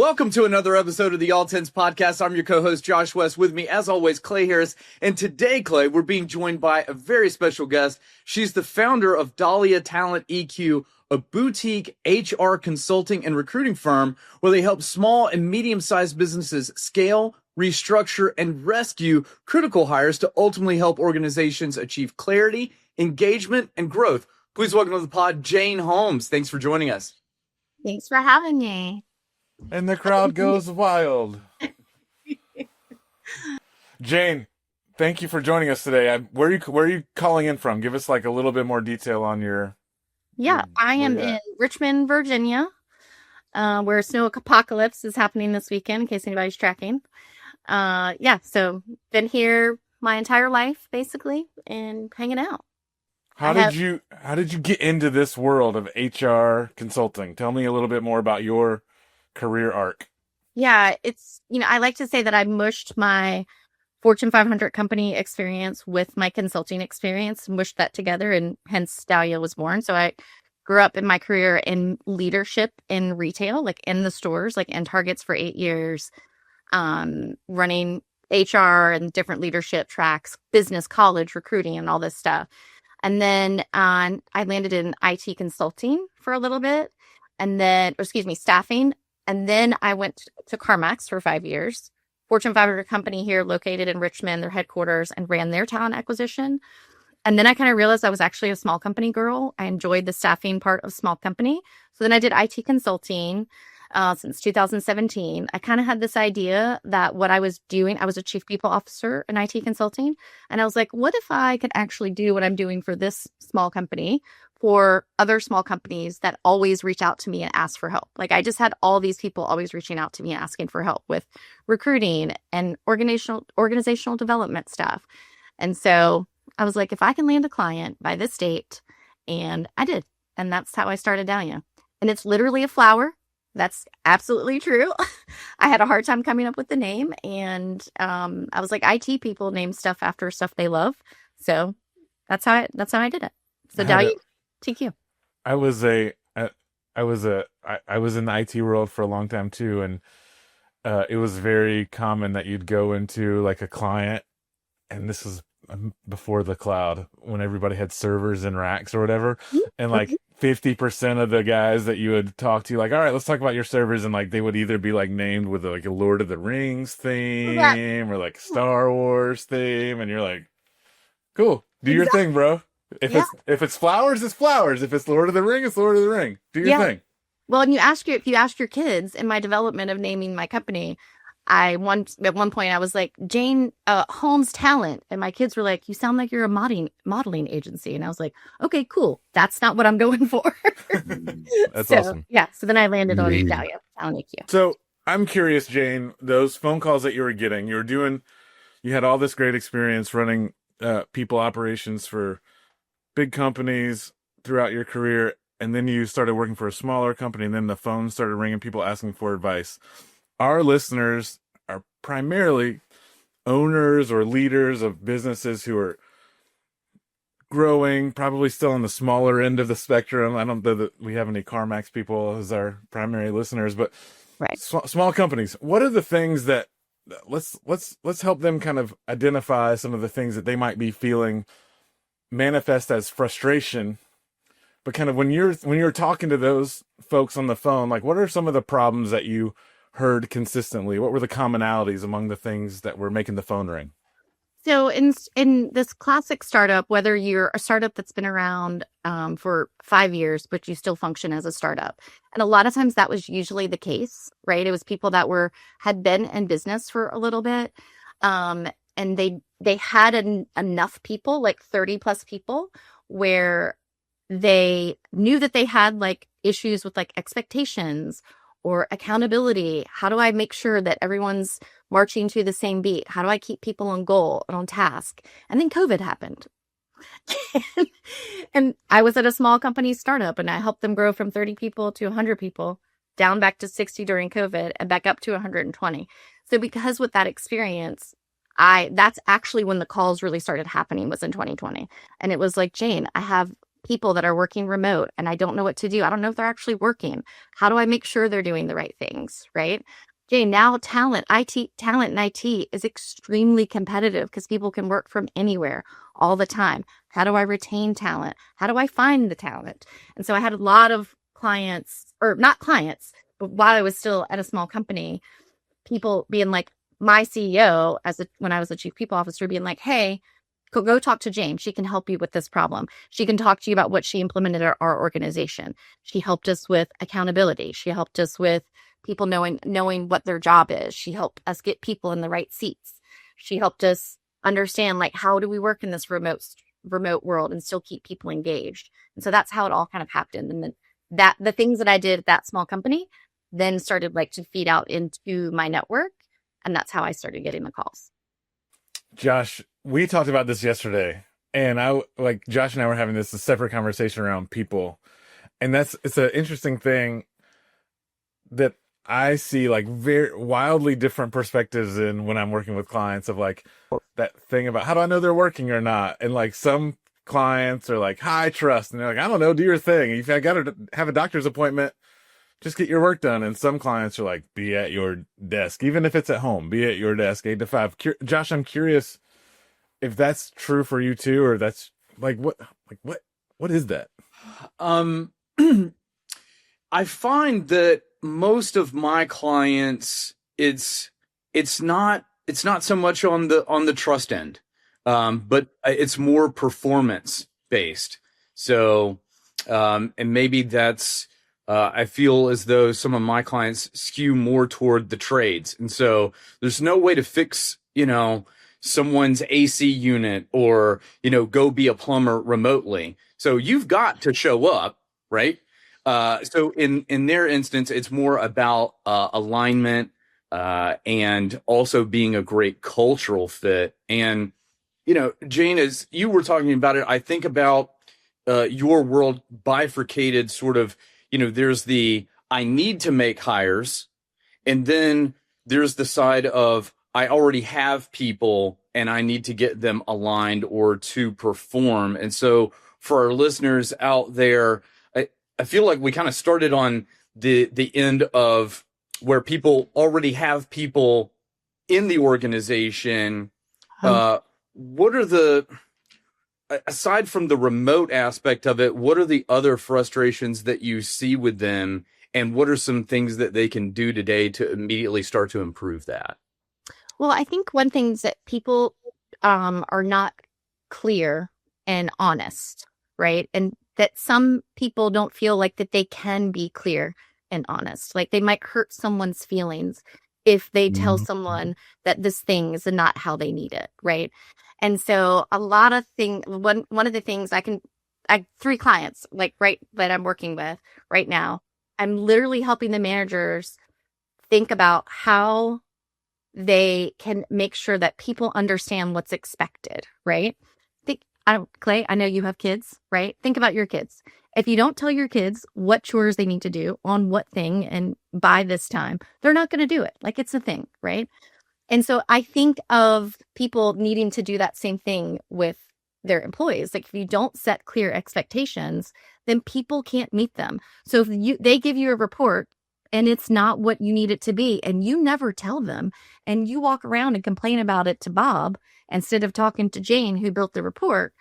Welcome to another episode of the All Tens Podcast. I'm your co-host, Josh West. With me, as always, Clay Harris. And today, Clay, we're being joined by a very special guest. She's the founder of Dahlia TalentEQ, a boutique HR consulting and recruiting firm where they help small and medium-sized businesses scale, restructure, and rescue critical hires to ultimately help organizations achieve clarity, engagement, and growth. Please welcome to the pod, Jane Holmes. Thanks for joining us. Thanks for having me. And the crowd goes wild. Jane, thank you for joining us today. Where are you calling in from? Give us like a little bit more detail on your... Yeah, I am in Richmond, Virginia, where snow apocalypse is happening this weekend, in case anybody's tracking. So been here my entire life, basically, and hanging out. How did you get into this world of HR consulting? Tell me a little bit more about your career arc. Yeah, it's, I like to say that I mushed my Fortune 500 company experience with my consulting experience, mushed that together, and hence Dahlia was born. So I grew up in my career in leadership in retail, like in the stores, like in Targets for 8 years, running HR and different leadership tracks, business, college, recruiting, and all this stuff. And then I landed in IT consulting for a little bit, staffing. And then I went to CarMax for 5 years, Fortune 500 company here located in Richmond, their headquarters, and ran their talent acquisition. And then I kind of realized I was actually a small company girl. I enjoyed the staffing part of small company. So then I did IT consulting since 2017. I kind of had this idea that what I was doing, I was a chief people officer in IT consulting. And I was like, what if I could actually do what I'm doing for this small company for other small companies that always reach out to me and ask for help? Like I just had all these people always reaching out to me and asking for help with recruiting and organizational development stuff. And so I was like, if I can land a client by this date, and I did. And that's how I started Dahlia. And it's literally a flower. That's absolutely true. I had a hard time coming up with the name, and I was like, IT people name stuff after stuff they love. So that's how I did it. So Dahlia TQ. I was in the IT world for a long time too, and it was very common that you'd go into like a client, and this is before the cloud, when everybody had servers and racks or whatever, and like 50% of the guys that you would talk to, like, all right, let's talk about your servers, and like they would either be like named with like a Lord of the Rings theme or like Star Wars theme, and you're like, cool, do your thing, bro. If it's flowers, it's flowers. If it's Lord of the Ring, it's Lord of the Ring. Do your thing. Well, and if you ask your kids in my development of naming my company, at one point I was like, Jane Holmes Talent, and my kids were like, you sound like you're a modeling agency, and I was like, okay, cool. That's not what I'm going for. That's awesome. Yeah. So then I landed on Dahlia TalentEQ. So I'm curious, Jane, those phone calls that you were getting, you had all this great experience running people operations for big companies throughout your career, and then you started working for a smaller company, and then the phone started ringing, people asking for advice. Our listeners are primarily owners or leaders of businesses who are growing, probably still on the smaller end of the spectrum. I don't know that we have any CarMax people as our primary listeners, but right. Small companies. What are the things that let's help them kind of identify some of the things that they might be feeling manifest as frustration, but kind of when you're talking to those folks on the phone, like what are some of the problems that you heard consistently? What were the commonalities among the things that were making the phone ring? So in this classic startup, whether you're a startup that's been around for 5 years, but you still function as a startup, and a lot of times that was usually the case, right? It was people that had been in business for a little bit, and they had enough people, like 30 plus people, where they knew that they had like issues with like expectations or accountability. How do I make sure that everyone's marching to the same beat? How do I keep people on goal and on task? And then COVID happened. And I was at a small company startup, and I helped them grow from 30 people to 100 people, down back to 60 during COVID, and back up to 120. So because with that experience, that's actually when the calls really started happening, was in 2020. And it was like, Jane, I have people that are working remote and I don't know what to do. I don't know if they're actually working. How do I make sure they're doing the right things, right? Jay, now talent in IT is extremely competitive because people can work from anywhere all the time. How do I retain talent? How do I find the talent? And so I had a lot of clients, or not clients, but while I was still at a small company, people being like, my CEO, when I was a chief people officer, being like, hey, go talk to Jane. She can help you with this problem. She can talk to you about what she implemented at our organization. She helped us with accountability. She helped us with people knowing what their job is. She helped us get people in the right seats. She helped us understand, like, how do we work in this remote world and still keep people engaged. And so that's how it all kind of happened. And then the things that I did at that small company then started like to feed out into my network. And that's how I started getting the calls. Josh, we talked about this yesterday, and Josh and I were having a separate conversation around people. And it's an interesting thing that I see like very wildly different perspectives in when I'm working with clients of like that thing about how do I know they're working or not? And like some clients are like high trust and they're like, I don't know, do your thing. If I got to have a doctor's appointment, just get your work done. And some clients are like, be at your desk, even if it's at home, be at your desk 8 to 5. Josh, I'm curious if that's true for you too, or that's what is that? I find that most of my clients, it's not so much on the trust end, but it's more performance based. So, and maybe that's, I feel as though some of my clients skew more toward the trades. And so there's no way to fix, someone's AC unit or, go be a plumber remotely. So you've got to show up, right? So in their instance, it's more about alignment and also being a great cultural fit. And, Jane, as you were talking about it, I think about your world bifurcated sort of, there's the I need to make hires, and then there's the side of I already have people and I need to get them aligned or to perform. And so for our listeners out there, I feel like we kind of started on the end of where people already have people in the organization. What are aside from the remote aspect of it, what are the other frustrations that you see with them? And what are some things that they can do today to immediately start to improve that? Well, I think one thing is that people are not clear and honest, right? And that some people don't feel like that they can be clear and honest. Like they might hurt someone's feelings if they tell someone that this thing is not how they need it, right? And so a lot of things, one of the things I have 3 clients that I'm working with right now. I'm literally helping the managers think about how they can make sure that people understand what's expected, right? Clay, I know you have kids, right? Think about your kids. If you don't tell your kids what chores they need to do on what thing and by this time, they're not going to do it. Like it's a thing, right? And so I think of people needing to do that same thing with their employees. Like if you don't set clear expectations, then people can't meet them. So if they give you a report and it's not what you need it to be, and you never tell them, and you walk around and complain about it to Bob instead of talking to Jane, who built the report,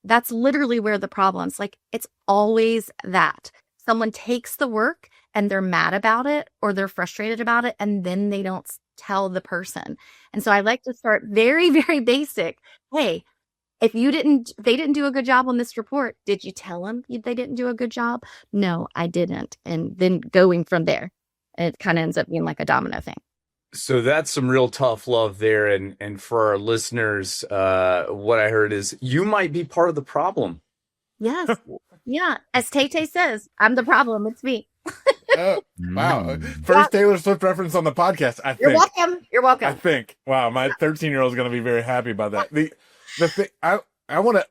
that's literally where the problem's like, it's always that. Someone takes the work and they're mad about it or they're frustrated about it, and then they don't tell the person. And so I like to start very, very basic. Hey, if they didn't do a good job on this report, did you tell them they didn't do a good job? No, I didn't. And then going from there, it kind of ends up being like a domino thing. So that's some real tough love there. And for our listeners, what I heard is you might be part of the problem. Yes. Yeah. As Tay says, I'm the problem. It's me. Wow. First Taylor Swift reference on the podcast, I think. You're welcome. I think. Wow, my 13-year-old is going to be very happy about that. The thing, I want to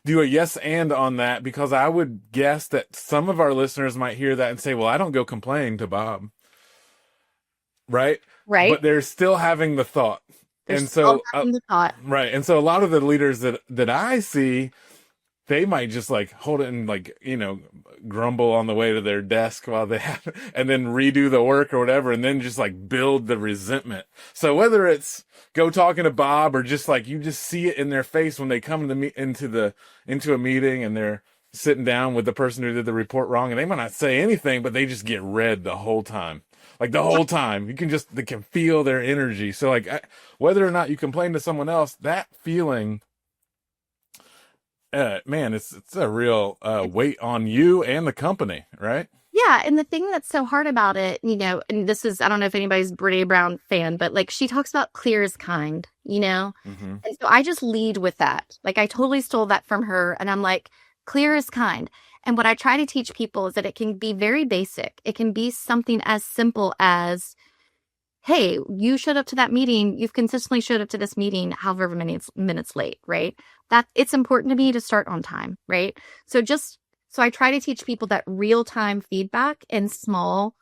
do a yes and on that, because I would guess that some of our listeners might hear that and say, well, I don't go complain to Bob. Right? Right. But they're still having the thought. Right. And so a lot of the leaders that I see they might just like hold it and like, grumble on the way to their desk while they have, and then redo the work or whatever, and then just like build the resentment. So whether it's go talking to Bob or just like you just see it in their face when they come into a meeting and they're sitting down with the person who did the report wrong, and they might not say anything, but they just get red the whole time. Like the whole time, they can feel their energy. So like, whether or not you complain to someone else, that feeling, man, it's a real weight on you and the company, right? Yeah, and the thing that's so hard about it, and this is, I don't know if anybody's Brene Brown fan, but like she talks about clear is kind, Mm-hmm. And so I just lead with that. Like I totally stole that from her, and I'm like, clear is kind. And what I try to teach people is that it can be very basic. It can be something as simple as, hey, you showed up to that meeting. You've consistently showed up to this meeting, however many minutes late, right? That it's important to me to start on time, right? So I try to teach people that real-time feedback in small,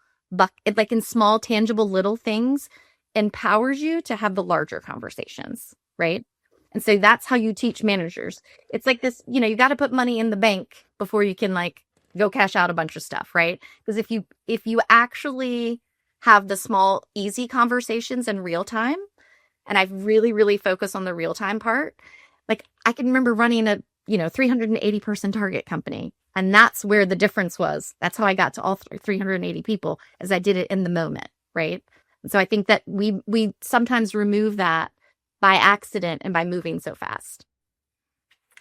in small, tangible little things empowers you to have the larger conversations, right? And so that's how you teach managers. It's like this, you got to put money in the bank before you can like go cash out a bunch of stuff, right? Because if you actually have the small, easy conversations in real time, and I've really, really focused on the real time part, like I can remember running a 380 person target company. And that's where the difference was. That's how I got to all 380 people, as I did it in the moment, right? And so I think that we sometimes remove that by accident and by moving so fast.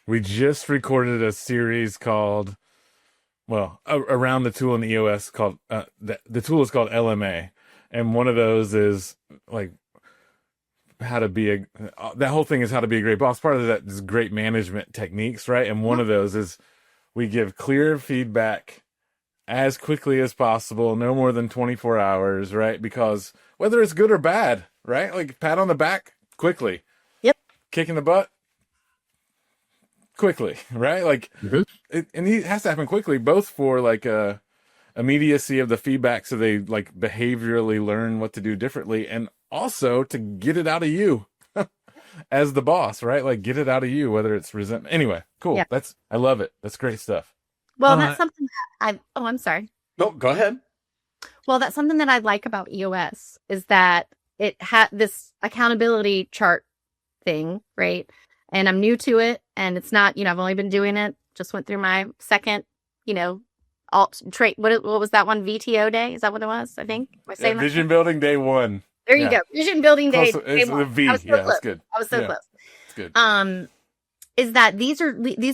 We just recorded a series called, around the tool in the EOS called, the tool is called LMA. And one of those is like how to be that whole thing is how to be a great boss. Part of that is great management techniques, right? And one of those is we give clear feedback as quickly as possible, no more than 24 hours, right? Because whether it's good or bad, right? Like pat on the back quickly. Yep. Kick in the butt quickly, right? Like, and it has to happen quickly, both for like immediacy of the feedback, so they like behaviorally learn what to do differently, and also to get it out of you as the boss, right? Like get it out of you, whether it's resentment. Anyway, cool. Yeah. I love it. That's great stuff. Well, that's something that I'm sorry. No, go ahead. Well, that's something that I like about EOS is that it had this accountability chart thing, right? And I'm new to it, and it's not, I've only been doing it. Just went through my second, alt trait. What was that one? VTO day? Is that what it was? I think. Am I saying Vision building day 1. There you go. Vision building day. Close, day it's one. the V. I was so Yeah, close. that's good. I was so close. It's good. Is that these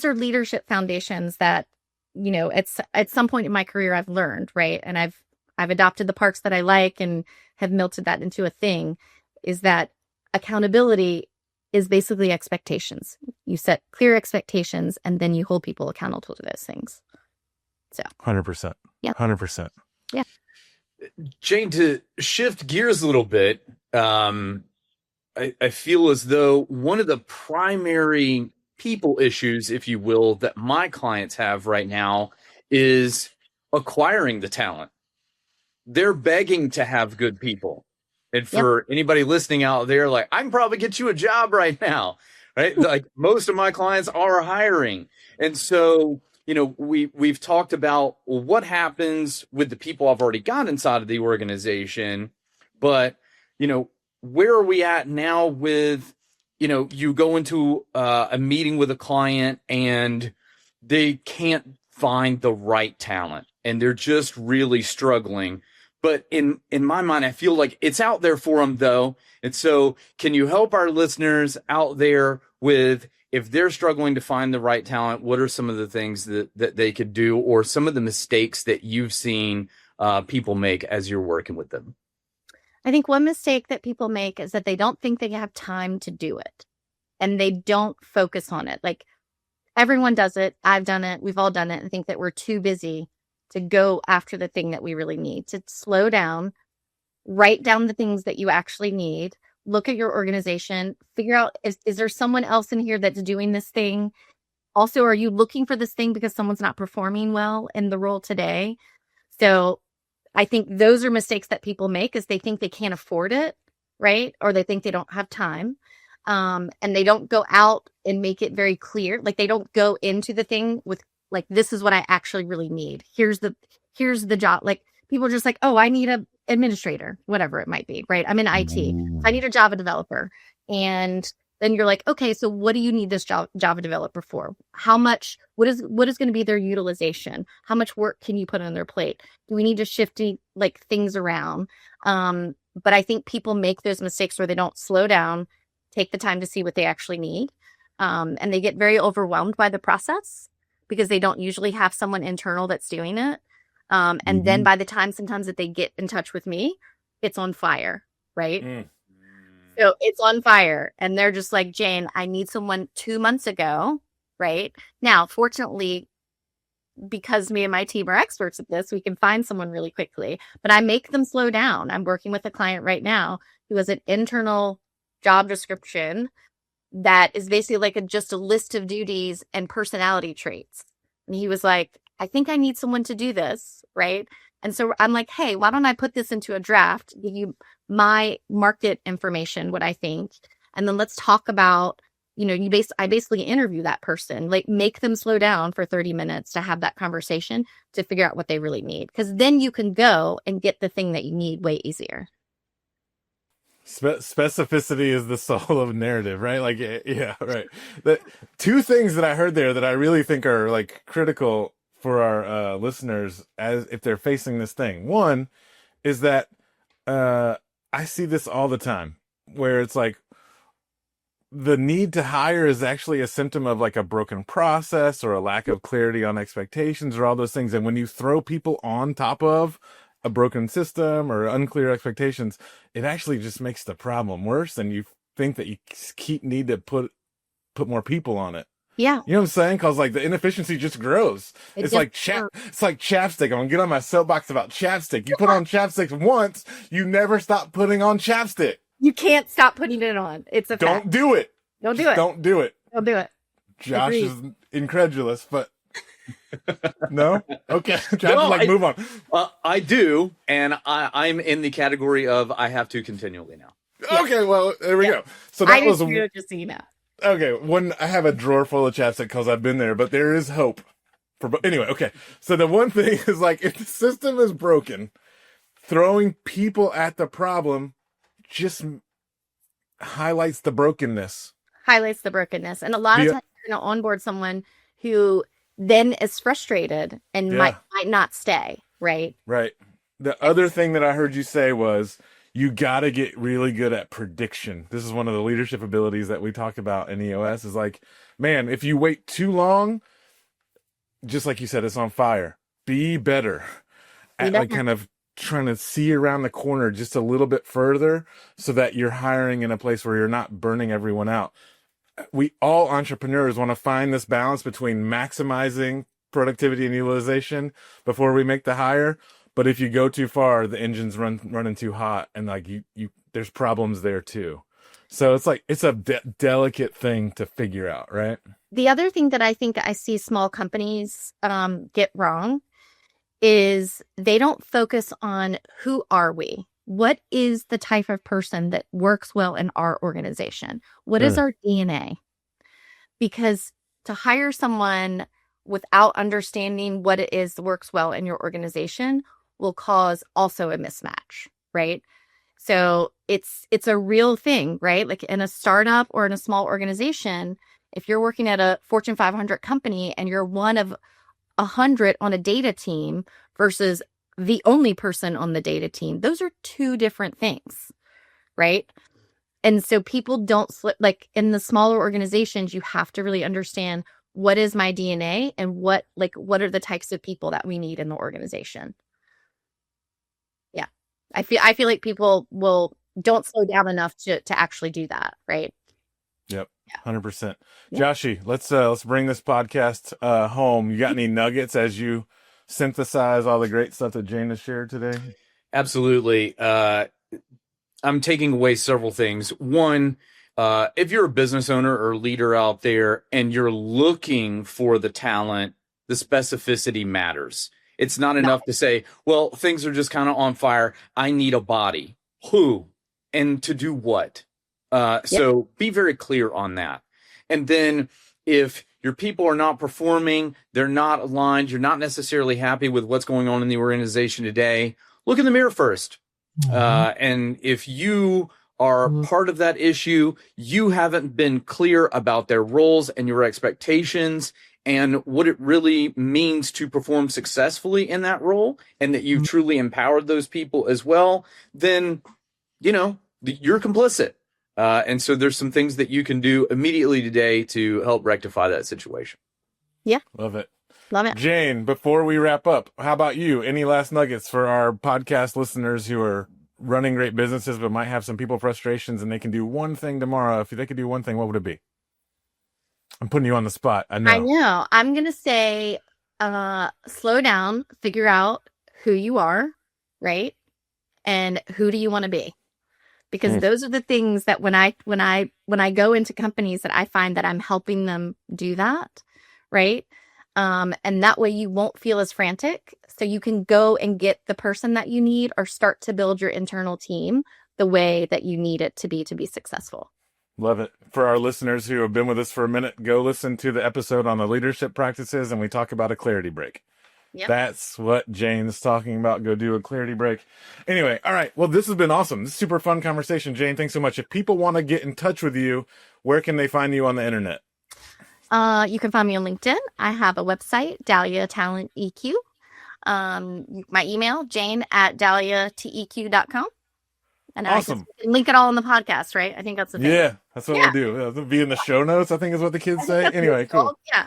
are leadership foundations that at some point in my career I've learned, right? And I've adopted the parts that I like and have melted that into a thing. Is that accountability is basically expectations. You set clear expectations and then you hold people accountable to those things. So 100%. Yeah. 100%. Yeah. Jane, to shift gears a little bit, I feel as though one of the primary people issues, if you will, that my clients have right now is acquiring the talent. They're begging to have good people. And for anybody listening out there, like, I can probably get you a job right now, right? Like most of my clients are hiring. And so, we've talked about what happens with the people I've already got inside of the organization, but, where are we at now with, you go into a meeting with a client and they can't find the right talent and they're just really struggling. But in my mind, I feel like it's out there for them, though. And so can you help our listeners out there with, if they're struggling to find the right talent, what are some of the things that they could do, or some of the mistakes that you've seen people make as you're working with them? I think one mistake that people make is that they don't think they have time to do it. And they don't focus on it. Like everyone does it. I've done it. We've all done it. And think that we're too busy to go after the thing that we really need. To slow down, write down the things that you actually need, look at your organization, figure out, is there someone else in here that's doing this thing? Also, are you looking for this thing because someone's not performing well in the role today? So I think those are mistakes that people make, is they think they can't afford it, right? Or they think they don't have time. And they don't go out and make it very clear. Like they don't go into the thing with like, this is what I actually really need. Here's the job. Like people are just like, oh, I need a administrator, whatever it might be, right? I'm in IT. I need a Java developer. And then you're like, okay, so what do you need this Java developer for? How much, what is going to be their utilization? How much work can you put on their plate? Do we need to shift like things around? But I think people make those mistakes where they don't slow down, take the time to see what they actually need. And they get very overwhelmed by the process because they don't usually have someone internal that's doing it. And then by the time sometimes that they get in touch with me, it's on fire, right? So it's on fire. And they're just like, Jane, I need someone 2 months ago, right? Now, fortunately, because me and my team are experts at this, we can find someone really quickly. But I make them slow down. I'm working with a client right now who has an internal job description that is basically like just a list of duties and personality traits. And he was like, I think I need someone to do this, right? And so I'm like, hey, why don't I put this into a draft, give you my market information, what I think, and then let's talk about, I basically interview that person, like make them slow down for 30 minutes to have that conversation to figure out what they really need. Because then you can go and get the thing that you need way easier. Specificity is the soul of narrative, right? Like, yeah, right. The two things that I heard there that I really think are like critical for our listeners as if they're facing this thing. One is that I see this all the time where it's like the need to hire is actually a symptom of like a broken process or a lack of clarity on expectations or all those things. And when you throw people on top of a broken system or unclear expectations, it actually just makes the problem worse. And you think that you need to put more people on it. Yeah. You know what I'm saying? Cause like the inefficiency just grows. It's like chapstick. I'm gonna get on my soapbox about chapstick. You put on chapstick once, you never stop putting on chapstick. You can't stop putting it on. It's a fact. Don't do it. Don't do it. Don't do it. Don't do it. Josh Agreed. is incredulous, but no? Okay. Josh, move on. I do, and I'm in the category of I have to continually now. Okay, well, there we go. So that was just so you know. Okay, when I have a drawer full of chapstick because I've been there, but there is hope. Anyway, okay. So the one thing is like, if the system is broken, throwing people at the problem just highlights the brokenness. And a lot of times you're going to onboard someone who then is frustrated and might not stay, right? Right. The other thing that I heard you say was, you got to get really good at prediction. This is one of the leadership abilities that we talk about in EOS is like, man, if you wait too long, just like you said, it's on fire. Be better at like kind of trying to see around the corner just a little bit further so that you're hiring in a place where you're not burning everyone out. We all entrepreneurs want to find this balance between maximizing productivity and utilization before we make the hire. But if you go too far, the engine's running too hot, and like you there's problems there too. So it's like it's a delicate thing to figure out, right? The other thing that I think I see small companies get wrong is they don't focus on who are we? What is the type of person that works well in our organization? What is our DNA? Because to hire someone without understanding what it is that works well in your organization will cause also a mismatch, right? So it's a real thing, right? Like in a startup or in a small organization, if you're working at a Fortune 500 company and you're one of 100 on a data team versus the only person on the data team, those are two different things, right? And so people don't slip, like in the smaller organizations, you have to really understand what is my DNA and what are the types of people that we need in the organization. Yeah. I feel like people don't slow down enough to actually do that, right? Yep. 100%. Joshy, let's bring this podcast home. You got any nuggets as you synthesize all the great stuff that Jane has shared today? Absolutely. I'm taking away several things. One, if you're a business owner or leader out there and you're looking for the talent, the specificity matters. It's not enough to say, well, things are just kind of on fire. I need a body. Who? And to do what? So be very clear on that. And then if your people are not performing, they're not aligned, you're not necessarily happy with what's going on in the organization today, look in the mirror first. And if you are part of that issue, you haven't been clear about their roles and your expectations and what it really means to perform successfully in that role, and that you've truly empowered those people as well, then, you're complicit. And so there's some things that you can do immediately today to help rectify that situation. Yeah. Love it. Love it. Jane, before we wrap up, how about you? Any last nuggets for our podcast listeners who are running great businesses but might have some people frustrations, and they can do one thing tomorrow? If they could do one thing, what would it be? I'm putting you on the spot. I know. I'm going to say slow down, figure out who you are, right? And who do you want to be? Because those are the things that when I go into companies that I find that I'm helping them do that, right? And that way you won't feel as frantic. So you can go and get the person that you need, or start to build your internal team the way that you need it to be successful. Love it. For our listeners who have been with us for a minute, go listen to the episode on the leadership practices, and we talk about a clarity break. Yep. That's what Jane's talking about. Go do a clarity break. Anyway, all right. Well, this has been awesome. This is a super fun conversation. Jane, thanks so much. If people want to get in touch with you, where can they find you on the internet? You can find me on LinkedIn. I have a website, Dahlia TalentEQ. My email, jane@dahliateq.com. And awesome. I link it all in the podcast, right? I think that's the thing. Yeah, that's what we'll do. It'll be in the show notes, I think is what the kids say. Anyway, cool. Yeah,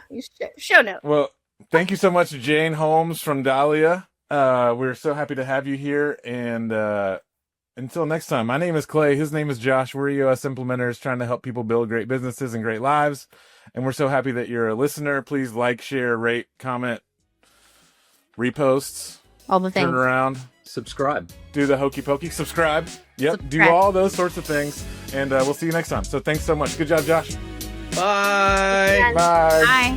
show notes. Well, thank you so much, Jane Holmes from Dahlia. We're so happy to have you here. And until next time, my name is Clay. His name is Josh. We're EOS implementers trying to help people build great businesses and great lives. And we're so happy that you're a listener. Please like, share, rate, comment, reposts. All the things. Turn around. Subscribe. Do the hokey pokey. Subscribe. Yep. Subscribe. Do all those sorts of things. And we'll see you next time. So thanks so much. Good job, Josh. Bye. Bye. Bye.